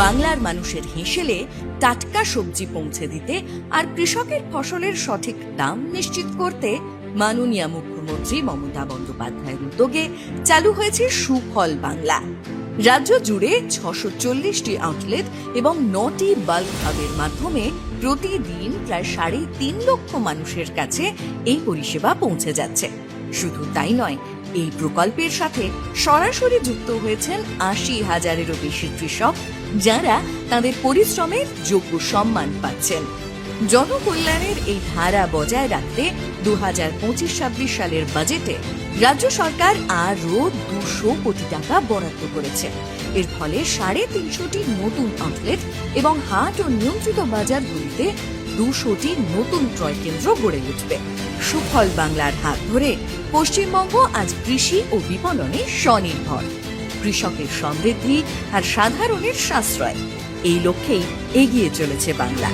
বাংলার মানুষের হেসেলে টাটকা সবজি পৌঁছে দিতে আর কৃষকের ফসলের সঠিক দাম নিশ্চিত করতে মাননীয় মুখ্যমন্ত্রী মমতা বন্দ্যোপাধ্যায়ের উদ্যোগে চালু হয়েছে সুফল বাংলা। রাজ্য জুড়ে 640টি আউটলেট এবং 9টি বাল্ক হাবের মাধ্যমে প্রতিদিন প্রায় 3.5 লক্ষ মানুষের কাছে এই পরিষেবা পৌঁছে যাচ্ছে। শুধু তাই নয়, এই প্রকল্পের সাথে সরাসরি যুক্ত হয়েছেন 80,000-এরও বেশি কৃষক, যারা তাদের পরিশ্রমের যোগ্য সম্মান পাচ্ছেন। জনকল্যাণের এই ধারা বজায় রাখতে 2025-26 সালের বাজেটে রাজ্য সরকার আরও 200 কোটি টাকা বরাদ্দ করেছে। এর ফলে 350টি নতুন আউটলেট এবং হাট ও নিয়ন্ত্রিত বাজারগুলিতে 200টি নতুন ক্রয় কেন্দ্র গড়ে উঠবে। সুফল বাংলার হাত ধরে পশ্চিমবঙ্গ আজ কৃষি ও বিপণনে স্বনির্ভর। কৃষকের সমৃদ্ধি আর সাধারণের সাশ্রয়, এই লক্ষ্যেই এগিয়ে চলেছে বাংলা।